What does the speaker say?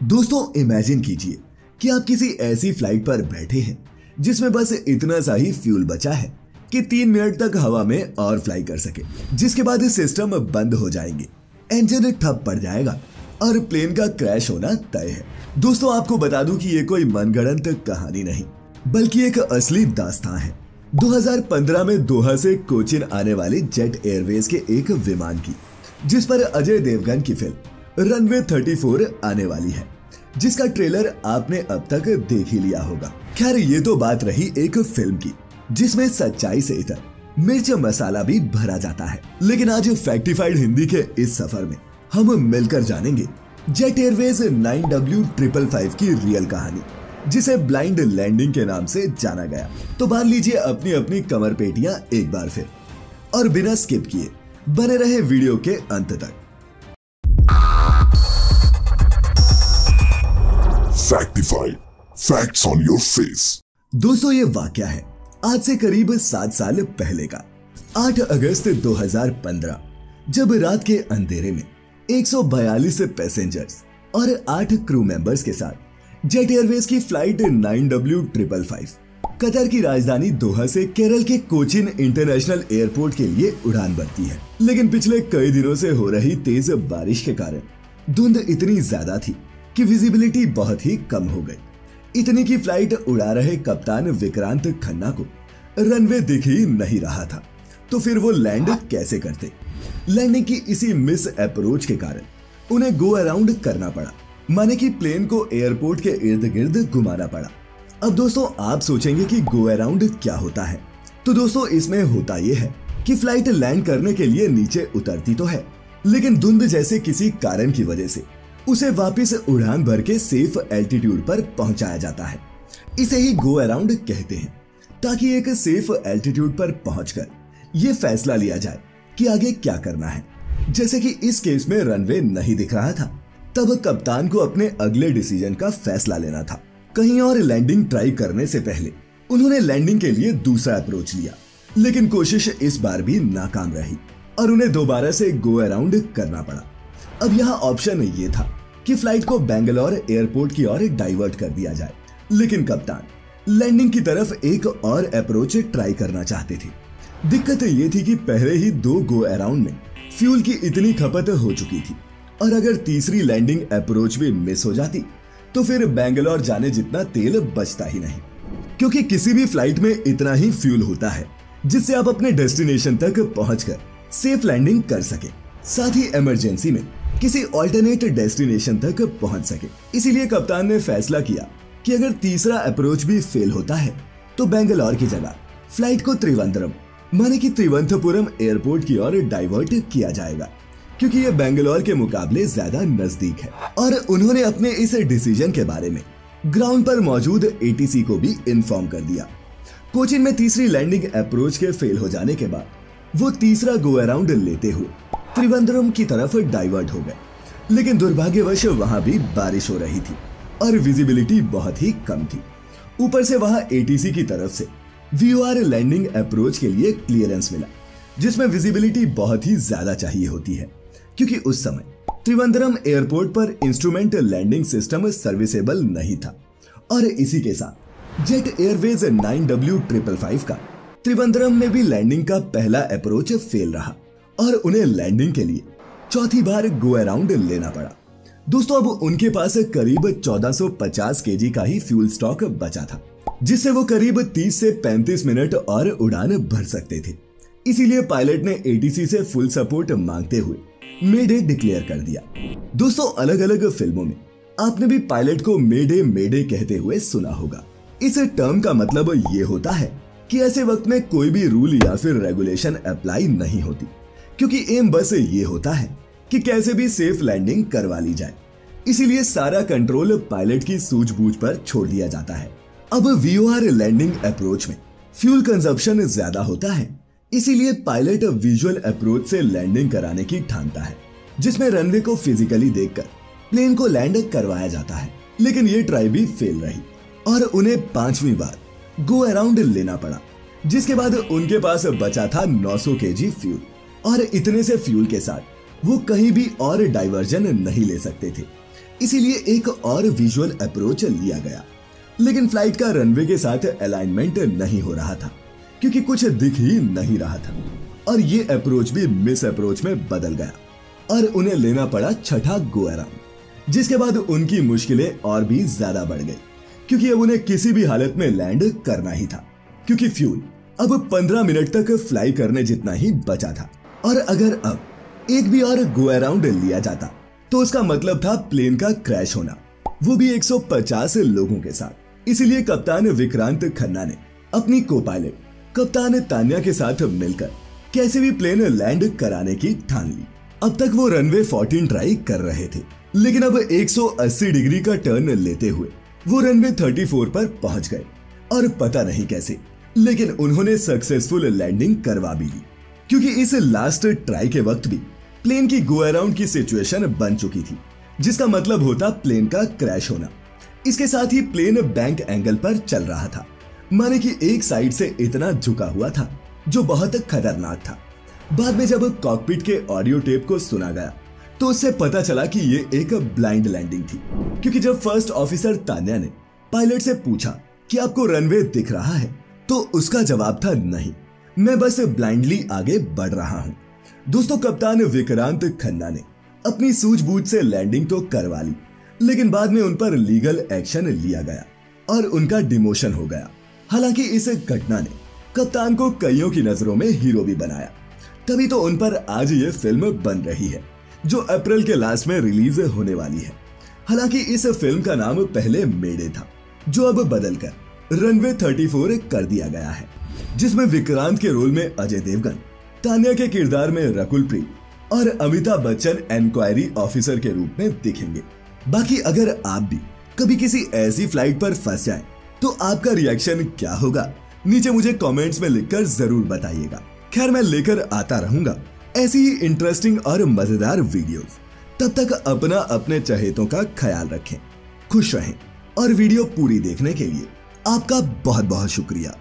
दोस्तों इमेजिन कीजिए कि आप किसी ऐसी फ्लाइट पर बैठे हैं जिसमें बस इतना सा ही फ्यूल बचा है कि 3 मिनट तक हवा में और फ्लाई कर सके, जिसके बाद सिस्टम बंद हो जाएंगे, इंजन ठप पड़ जाएगा और प्लेन का क्रैश होना तय है। दोस्तों आपको बता दूं कि ये कोई मनगढ़ंत कहानी नहीं बल्कि एक असली दास्तां है 2015 में दोहा से कोचिन आने वाली जेट एयरवेज के एक विमान की, जिस पर अजय देवगन की फिल्म रनवे 34 आने वाली है, जिसका ट्रेलर आपने अब तक देख ही लिया होगा। खैर ये तो बात रही एक फिल्म की जिसमें सच्चाई से इतर मिर्च मसाला भी भरा जाता है, लेकिन आज फैक्टिफाइड हिंदी के इस सफर में हम मिलकर जानेंगे जेट एयरवेज 9W555 की रियल कहानी, जिसे ब्लाइंड लैंडिंग के नाम से जाना गया। तो बांध लीजिए अपनी अपनी कमर पेटियां एक बार फिर और बिना स्किप किए बने रहे वीडियो के अंत तक। फैक्टिफाइड, फैक्ट्स ऑन योर फेस। दोस्तों ये वाकया है आज से करीब 7 साल पहले का 8 अगस्त 2015, जब रात के अंधेरे में 142 पैसेंजर्स और 8 क्रू मेंबर्स के साथ जेट एयरवेज की फ्लाइट 9W555 कतर की राजधानी दोहा से केरल के कोचिन इंटरनेशनल एयरपोर्ट के लिए उड़ान भरती है। लेकिन पिछले कई दिनों से हो रही तेज बारिश के कारण धुंध इतनी ज्यादा थी कि विजिबिलिटी बहुत ही कम हो गई। इतनी की फ्लाइट उड़ा रहे कप्तान विक्रांत खन्ना को रनवे दिख ही नहीं रहा था, तो फिर वो लैंड कैसे करते। लैंडिंग की इसी मिस अप्रोच के कारण उन्हें गो अराउंड करना पड़ा, माने कि प्लेन को एयरपोर्ट के इर्द गिर्द घुमाना पड़ा। अब दोस्तों आप सोचेंगे कि गो अराउंड क्या होता है, तो दोस्तों इसमें होता यह है कि फ्लाइट लैंड करने के लिए नीचे उतरती तो है, लेकिन धुंध जैसे किसी कारण की वजह से उसे वापस उड़ान भर के सेफ एल्टीट्यूड पर पहुंचाया जाता है। इसे ही गो अराउंड कहते हैं, ताकि एक सेफ एल्टीट्यूड पर पहुंचकर यह फैसला लिया जाए कि आगे क्या करना है। जैसे कि इस केस में रनवे नहीं दिख रहा था, तब कप्तान को अपने अगले डिसीजन का फैसला लेना था। कहीं और लैंडिंग ट्राई करने से पहले उन्होंने लैंडिंग के लिए दूसरा अप्रोच लिया, लेकिन कोशिश इस बार भी नाकाम रही और उन्हें दोबारा से गो अराउंड करना पड़ा। अब यहाँ ऑप्शन ये था कि फ्लाइट को बेंगलोर एयरपोर्ट की ओर डाइवर्ट कर दिया जाए, लेकिन कप्तान लैंडिंग की तरफ एक और अप्रोच ट्राई करना चाहते थे। दिक्कत ये थी कि पहले ही 2 गो अराउंड में फ्यूल की इतनी खपत हो चुकी थी और अगर तीसरी लैंडिंग अप्रोच भी मिस हो जाती तो फिर बेंगलोर जाने जितना तेल बचता ही नहीं, क्योंकि किसी भी फ्लाइट में इतना ही फ्यूल होता है जिससे आप अपने डेस्टिनेशन तक पहुंचकर सेफ लैंडिंग कर सके, साथ ही इमरजेंसी में किसी ऑल्टरनेट डेस्टिनेशन तक पहुंच सके। इसीलिए कप्तान ने फैसला किया कि अगर तीसरा अप्रोच भी फेल होता है तो बेंगलोर की जगह फ्लाइट को त्रिवेंद्रम माने कि त्रिवंतपुरम एयरपोर्ट की ओर डाइवर्ट किया जाएगा, क्योंकि यह बेंगलोर के मुकाबले ज्यादा नजदीक है। और उन्होंने अपने इस डिसीजन के बारे में ग्राउंड पर मौजूद एटीसी को भी इन्फॉर्म कर दिया। कोचिन में तीसरी लैंडिंग अप्रोच के फेल हो जाने के बाद वो तीसरा गो अराउंड लेते हुए त्रिवेंद्रम की तरफ डाइवर्ट हो गए, लेकिन दुर्भाग्यवश वहां भी बारिश हो रही थी और विजिबिलिटी बहुत ही कम थी। ऊपर से वहां एटीसी की तरफ से वीओआर लैंडिंग अप्रोच के लिए क्लियरेंस मिला, जिसमें विजिबिलिटी बहुत ही ज्यादा चाहिए होती है, क्योंकि उस समय त्रिवेंद्रम एयरपोर्ट पर इंस्ट्रूमेंट लैंडिंग सिस्टम सर्विसेबल नहीं था। और इसी के साथ जेट एयरवेज 9W555 का त्रिवेंद्रम में भी लैंडिंग का पहला अप्रोच फेल रहा और उन्हें लैंडिंग के लिए चौथी बार गो अराउंड लेना पड़ा। दोस्तों अब उनके पास करीब 1450 केजी का ही फ्यूल स्टॉक बचा था, जिससे वो करीब 30 से 35 मिनट और उड़ान भर सकते थे। इसीलिए पायलट ने एटीसी से फुल सपोर्ट मांगते हुए मेडे डिक्लेयर कर दिया। दोस्तों अलग अलग फिल्मों में आपने भी पायलट को मेडे मेडे कहते हुए सुना होगा। इस टर्म का मतलब ये होता है कि ऐसे वक्त में कोई भी रूल या फिर रेगुलेशन अप्लाई नहीं होती, क्योंकि एम बस ये होता है कि कैसे भी सेफ लैंडिंग करवा ली जाए। इसीलिए सारा कंट्रोल पायलट की सूझबूझ पर छोड़ दिया जाता है। अब वीओआर लैंडिंग अप्रोच में फ्यूल कंजप्शन ज्यादा होता है, इसीलिए पायलट विजुअल अप्रोच से लैंडिंग कराने की ठानता है, जिसमें रनवे को फिजिकली देखकर प्लेन को लैंड करवाया जाता है। लेकिन ये ट्राई भी फेल रही और उन्हें 5वीं बार गो अराउंड लेना पड़ा, जिसके बाद उनके पास बचा था 900 केजी फ्यूल और इतने से फ्यूल के साथ वो कहीं भी और डाइवर्जन नहीं ले सकते थे। इसीलिए एक और विजुअल अप्रोच लिया गया। लेकिन फ्लाइट का रनवे के साथ अलाइनमेंट नहीं हो रहा था क्योंकि कुछ दिख ही नहीं रहा था और ये अप्रोच भी मिस अप्रोच में बदल गया और उन्हें लेना पड़ा छठा गो अराउंड, जिसके बाद उनकी मुश्किलें और भी ज्यादा बढ़ गई क्योंकि अब उन्हें किसी भी हालत में लैंड करना ही था क्योंकि फ्यूल अब 15 मिनट तक फ्लाई करने जितना ही बचा था। और अगर अब एक भी और गो अराउंड लिया जाता तो उसका मतलब था प्लेन का क्रैश होना, वो भी 150 लोगों के साथ। इसीलिए कप्तान विक्रांत खन्ना ने अपनी को पायलट कप्तान तान्या के साथ मिलकर कैसे भी प्लेन लैंड कराने की ठान ली। अब तक वो रनवे 14 ट्राई कर रहे थे, लेकिन अब 180 डिग्री का टर्न लेते हुए वो रनवे 34 पर पहुंच गए और पता नहीं कैसे लेकिन उन्होंने सक्सेसफुल लैंडिंग करवा भी ली क्योंकि इस लास्ट ट्राई के वक्त भी प्लेन की गो अराउंड की सिचुएशन बन चुकी थी, जिसका मतलब होता प्लेन का क्रैश होना। इसके साथ ही प्लेन बैंक एंगल पर चल रहा था, माने कि एक साइड से इतना झुका हुआ था जो बहुत खतरनाक था। बाद में जब कॉकपिट के ऑडियो टेप को सुना गया तो उससे पता चला कि ये एक ब्लाइंड लैंडिंग थी क्योंकि जब फर्स्ट ऑफिसर तान्या ने पायलट से पूछा कि आपको रनवे दिख रहा है तो उसका जवाब था नहीं, मैं बस ब्लाइंडली आगे बढ़ रहा हूं। दोस्तों, कप्तान विक्रांत खन्ना ने अपनी सूझबूझ से लैंडिंग तो करवा ली, लेकिन बाद में उन पर लीगल एक्शन लिया गया और उनका डिमोशन हो गया। हालांकि इस घटना ने कप्तान को कईयों की नजरों में हीरो भी बनाया, तभी तो उन पर आज ये फिल्म बन रही है जो अप्रैल के लास्ट में रिलीज होने वाली है। हालांकि इस फिल्म का नाम पहले मेडे था जो अब बदलकर रनवे 34 कर दिया गया है, जिसमें विक्रांत के रोल में अजय देवगन, तान्या के किरदार में रकुल प्रीत और अमिताभ बच्चन इंक्वायरी ऑफिसर के रूप में दिखेंगे। बाकी अगर आप भी कभी किसी ऐसी फ्लाइट पर फंस जाएं, तो आपका रिएक्शन क्या होगा नीचे मुझे कमेंट्स में लिखकर जरूर बताइएगा। खैर, मैं लेकर आता रहूंगा ऐसी ही इंटरेस्टिंग और मजेदार वीडियोस। तब तक अपना अपने चहेतों का ख्याल रखें, खुश रहें और वीडियो पूरी देखने के लिए आपका बहुत बहुत शुक्रिया।